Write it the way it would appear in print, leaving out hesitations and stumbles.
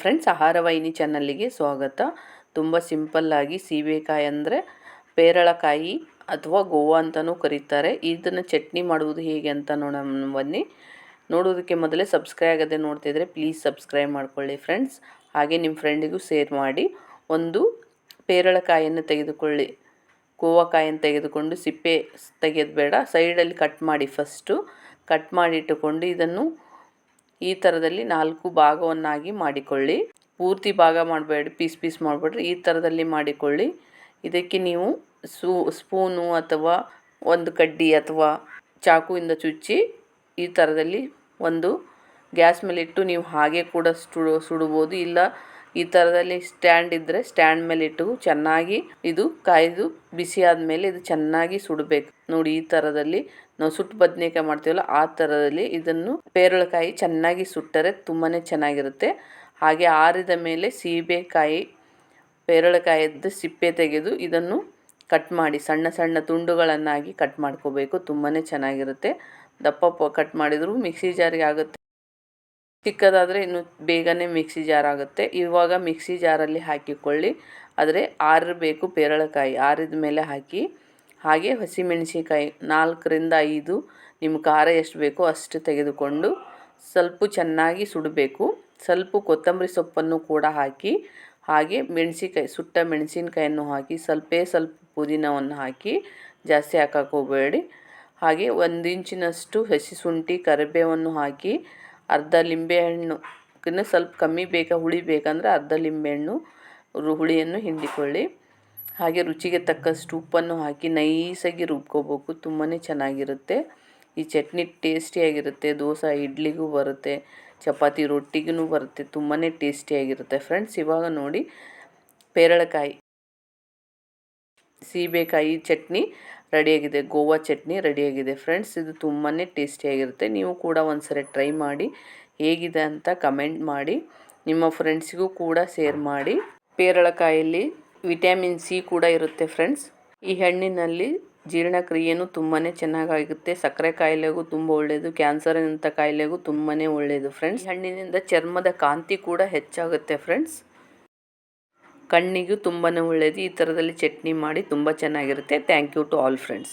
Friends, ಆಹಾರ ವಾಹಿನಿ ಚಾನಲ್ಲಿಗೆ ಸ್ವಾಗತ. ತುಂಬ ಸಿಂಪಲ್ಲಾಗಿ ಸೀಬೆಕಾಯಿ ಅಂದರೆ ಪೇರಳಕಾಯಿ ಅಥವಾ ಗೋವಾ ಅಂತಲೂ ಕರೀತಾರೆ. ಇದನ್ನು ಚಟ್ನಿ ಮಾಡುವುದು ಹೇಗೆ ಅಂತ ನೋಡೋಣ ಬನ್ನಿ. ನೋಡೋದಕ್ಕೆ ಮೊದಲೇ ಸಬ್ಸ್ಕ್ರೈಬ್ ಆಗದೆ ನೋಡ್ತಿದ್ರೆ ಪ್ಲೀಸ್ ಸಬ್ಸ್ಕ್ರೈಬ್ ಮಾಡ್ಕೊಳ್ಳಿ ಫ್ರೆಂಡ್ಸ್. ಹಾಗೆ ನಿಮ್ಮ ಫ್ರೆಂಡಿಗೂ ಶೇರ್ ಮಾಡಿ. ಒಂದು ಪೇರಳಕಾಯಿಯನ್ನು ತೆಗೆದುಕೊಳ್ಳಿ. ಗೋವಾಕಾಯನ್ನು ತೆಗೆದುಕೊಂಡು ಸಿಪ್ಪೆ ತೆಗೆದು ಬೇಡ, ಸೈಡಲ್ಲಿ ಕಟ್ ಮಾಡಿ. ಫಸ್ಟು ಕಟ್ ಮಾಡಿ ಇಟ್ಟುಕೊಂಡು ಇದನ್ನು ಈ ಥರದಲ್ಲಿ 4 ಭಾಗವನ್ನಾಗಿ ಮಾಡಿಕೊಳ್ಳಿ. ಪೂರ್ತಿ ಭಾಗ ಮಾಡಬೇಡಿ, ಪೀಸ್ ಮಾಡಬೇಡ್ರಿ, ಈ ಥರದಲ್ಲಿ ಮಾಡಿಕೊಳ್ಳಿ. ಇದಕ್ಕೆ ನೀವು ಸ್ಪೂನು ಅಥವಾ ಒಂದು ಕಡ್ಡಿ ಅಥವಾ ಚಾಕುವಿಂದ ಚುಚ್ಚಿ ಈ ಥರದಲ್ಲಿ ಒಂದು ಗ್ಯಾಸ್ ಮೇಲೆ ಇಟ್ಟು ನೀವು ಹಾಗೆ ಕೂಡ ಸುಡ್ಬೋದು. ಇಲ್ಲ ಈ ಥರದಲ್ಲಿ ಸ್ಟ್ಯಾಂಡ್ ಇದ್ದರೆ ಸ್ಟ್ಯಾಂಡ್ ಮೇಲೆ ಇಟ್ಟು ಚೆನ್ನಾಗಿ ಇದು ಕಾಯ್ದು ಬಿಸಿ ಆದಮೇಲೆ ಇದು ಚೆನ್ನಾಗಿ ಸುಡಬೇಕು. ನೋಡಿ, ಈ ಥರದಲ್ಲಿ ನಾವು ಸುಟ್ಟು ಬದನೇಕಾಯಿ ಮಾಡ್ತೀವಲ್ಲ ಆ ಥರದಲ್ಲಿ ಇದನ್ನು ಪೇರಳಕಾಯಿ ಚೆನ್ನಾಗಿ ಸುಟ್ಟರೆ ತುಂಬಾ ಚೆನ್ನಾಗಿರುತ್ತೆ. ಹಾಗೆ ಆರಿದ ಮೇಲೆ ಸೀಬೆಕಾಯಿ ಪೇರಳಕಾಯಿದ್ದು ಸಿಪ್ಪೆ ತೆಗೆದು ಇದನ್ನು ಕಟ್ ಮಾಡಿ ಸಣ್ಣ ಸಣ್ಣ ತುಂಡುಗಳನ್ನಾಗಿ ಕಟ್ ಮಾಡ್ಕೋಬೇಕು. ತುಂಬಾ ಚೆನ್ನಾಗಿರುತ್ತೆ. ದಪ್ಪ ಕಟ್ ಮಾಡಿದರೂ ಮಿಕ್ಸಿ ಜಾರಿಗೆ ಆಗುತ್ತೆ. ಚಿಕ್ಕದಾದರೆ ಇನ್ನು ಬೇಗನೆ ಮಿಕ್ಸಿ ಜಾರ್ ಆಗುತ್ತೆ. ಇವಾಗ ಮಿಕ್ಸಿ ಜಾರಲ್ಲಿ ಹಾಕಿಕೊಳ್ಳಿ. ಆದರೆ ಆರಿರಬೇಕು ಪೇರಳಕಾಯಿ. ಆರಿದ ಮೇಲೆ ಹಾಕಿ. ಹಾಗೆ ಹಸಿಮೆಣಸಿನ್ಕಾಯಿ 4ರಿಂದ 5 ನಿಮ್ಮ ಖಾರ ಎಷ್ಟು ಬೇಕೋ ಅಷ್ಟು ತೆಗೆದುಕೊಂಡು ಸ್ವಲ್ಪ ಚೆನ್ನಾಗಿ ಸುಡಬೇಕು. ಸ್ವಲ್ಪ ಕೊತ್ತಂಬರಿ ಸೊಪ್ಪನ್ನು ಕೂಡ ಹಾಕಿ, ಹಾಗೆ ಸುಟ್ಟ ಮೆಣಸಿನ್ಕಾಯನ್ನು ಹಾಕಿ, ಸ್ವಲ್ಪ ಪುದೀನವನ್ನು ಹಾಕಿ, ಜಾಸ್ತಿ ಹಾಕಕ್ಕೆ ಹೋಗಬೇಡಿ. ಹಾಗೆ 1 ಇಂಚಿನಷ್ಟು ಹಸಿ ಶುಂಠಿ ಕರಿಬೇವನ್ನು ಹಾಕಿ, ಅರ್ಧ ಲಿಂಬೆಹಣ್ಣು ಸ್ವಲ್ಪ ಕಮ್ಮಿ ಹುಳಿ ಬೇಕಂದರೆ ಅರ್ಧ ಲಿಂಬೆಹಣ್ಣು ಹುಳಿಯನ್ನು ಹಿಂಡಿಕೊಳ್ಳಿ. ಹಾಗೆ ರುಚಿಗೆ ತಕ್ಕಷ್ಟು ಉಪ್ಪನ್ನು ಹಾಕಿ ನೈಸಾಗಿ ರುಬ್ಕೋಬೇಕು. ತುಂಬಾ ಚೆನ್ನಾಗಿರುತ್ತೆ. ಈ ಚಟ್ನಿ ಟೇಸ್ಟಿಯಾಗಿರುತ್ತೆ. ದೋಸೆ ಇಡ್ಲಿಗೂ ಬರುತ್ತೆ, ಚಪಾತಿ ರೊಟ್ಟಿಗೂ ಬರುತ್ತೆ. ತುಂಬಾ ಟೇಸ್ಟಿಯಾಗಿರುತ್ತೆ ಫ್ರೆಂಡ್ಸ್. ಇವಾಗ ನೋಡಿ, ಪೇರಳಕಾಯಿ ಸೀಬೆಕಾಯಿ ಚಟ್ನಿ ರೆಡಿಯಾಗಿದೆ. ಗೋವಾ ಚಟ್ನಿ ರೆಡಿಯಾಗಿದೆ ಫ್ರೆಂಡ್ಸ್. ಇದು ತುಂಬಾ ಟೇಸ್ಟಿಯಾಗಿರುತ್ತೆ. ನೀವು ಕೂಡ ಒಂದ್ಸರಿ ಟ್ರೈ ಮಾಡಿ. ಹೇಗಿದೆ ಅಂತ ಕಮೆಂಟ್ ಮಾಡಿ. ನಿಮ್ಮ ಫ್ರೆಂಡ್ಸಿಗೂ ಕೂಡ ಶೇರ್ ಮಾಡಿ. ಪೇರಳಕಾಯಲ್ಲಿ ವಿಟಮಿನ್ ಸಿ ಕೂಡ ಇರುತ್ತೆ ಫ್ರೆಂಡ್ಸ್. ಈ ಹಣ್ಣಿನಲ್ಲಿ ಜೀರ್ಣಕ್ರಿಯೆಯೂ ತುಂಬಾ ಚೆನ್ನಾಗಾಗುತ್ತೆ. ಸಕ್ಕರೆ ಕಾಯಿಲೆಗೂ ತುಂಬ ಒಳ್ಳೆಯದು. ಕ್ಯಾನ್ಸರ್ನಂಥ ಕಾಯಿಲೆಗೂ ತುಂಬಾ ಒಳ್ಳೆಯದು ಫ್ರೆಂಡ್ಸ್. ಹಣ್ಣಿನಿಂದ ಚರ್ಮದ ಕಾಂತಿ ಕೂಡ ಹೆಚ್ಚಾಗುತ್ತೆ ಫ್ರೆಂಡ್ಸ್. ಕಣ್ಣಿಗೂ ತುಂಬಾ ಒಳ್ಳೆಯದು. ಈ ಥರದಲ್ಲಿ ಚಟ್ನಿ ಮಾಡಿ ತುಂಬ ಚೆನ್ನಾಗಿರುತ್ತೆ. Thank you to all friends.